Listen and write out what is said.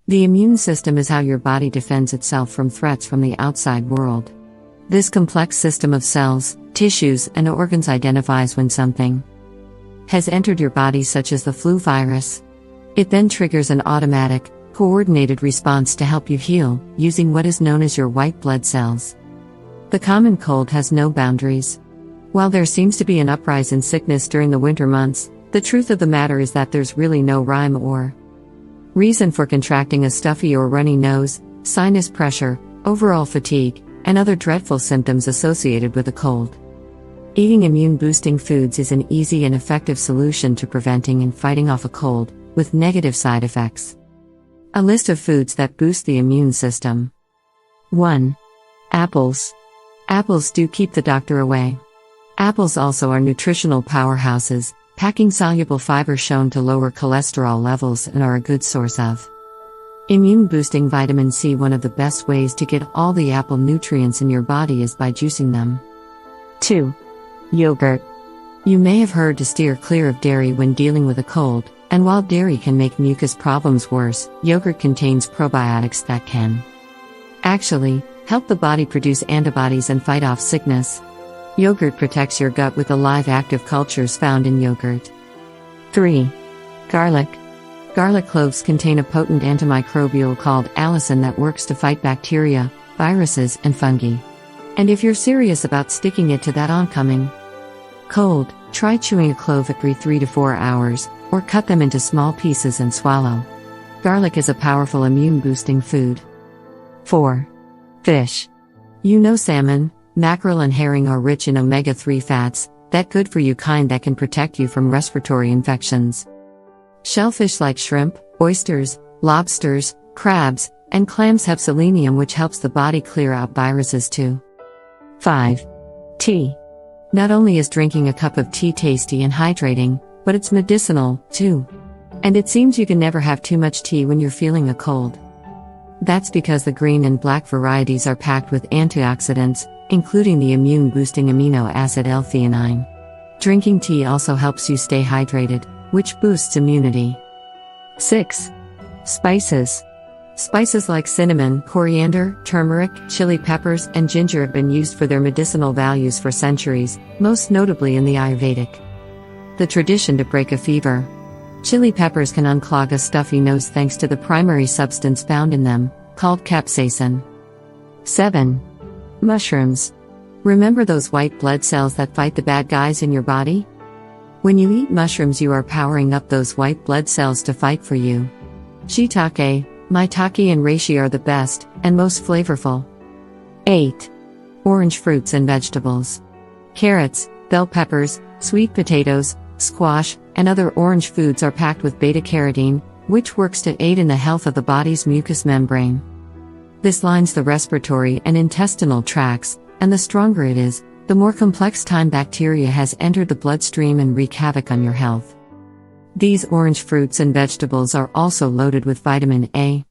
The immune system is how your body defends itself from threats from the outside world. This complex system of cells, tissues, and organs identifies when something has entered your body, such as the flu virus. It then triggers an automatic, coordinated response to help you heal, using what is known as your white blood cells. The common cold has no boundaries. While there seems to be an uprise in sickness during the winter months, the truth of the matter is that there's really no rhyme or reason for contracting a stuffy or runny nose, sinus pressure, overall fatigue, and other dreadful symptoms associated with a cold. Eating immune-boosting foods is an easy and effective solution to preventing and fighting off a cold, with negative side effects. A list of foods that boost the immune system. 1. Apples. Apples do keep the doctor away. Apples also are nutritional powerhouses, packing soluble fiber shown to lower cholesterol levels, and are a good source of immune-boosting vitamin C. One of the best ways to get all the apple nutrients in your body is by juicing them. 2. Yogurt. You may have heard to steer clear of dairy when dealing with a cold, and while dairy can make mucus problems worse, yogurt contains probiotics that can actually help the body produce antibodies and fight off sickness. Yogurt protects your gut with the live active cultures found in yogurt. 3. Garlic. Garlic cloves contain a potent antimicrobial called allicin that works to fight bacteria, viruses, and fungi. And if you're serious about sticking it to that oncoming cold, try chewing a clove every 3 to 4 hours, or cut them into small pieces and swallow. Garlic is a powerful immune-boosting food. 4. Fish. You know salmon, mackerel, and herring are rich in omega-3 fats, that good-for-you kind that can protect you from respiratory infections. Shellfish like shrimp, oysters, lobsters, crabs, and clams have selenium, which helps the body clear out viruses too. 5. Tea. Not only is drinking a cup of tea tasty and hydrating, but it's medicinal, too. And it seems you can never have too much tea when you're feeling a cold. That's because the green and black varieties are packed with antioxidants, including the immune-boosting amino acid L-theanine. Drinking tea also helps you stay hydrated, which boosts immunity. 6. Spices. Spices like cinnamon, coriander, turmeric, chili peppers, and ginger have been used for their medicinal values for centuries, most notably in the Ayurvedic the tradition to break a fever. Chili peppers can unclog a stuffy nose thanks to the primary substance found in them, called capsaicin. 7. Mushrooms. Remember those white blood cells that fight the bad guys in your body? When you eat mushrooms, you are powering up those white blood cells to fight for you. Shiitake, maitake, and reishi are the best, and most flavorful. 8. Orange fruits and vegetables. Carrots, bell peppers, sweet potatoes, squash, and other orange foods are packed with beta-carotene, which works to aid in the health of the body's mucous membrane. This lines the respiratory and intestinal tracts, and the stronger it is, the more complex time bacteria has entered the bloodstream and wreak havoc on your health. These orange fruits and vegetables are also loaded with vitamin A.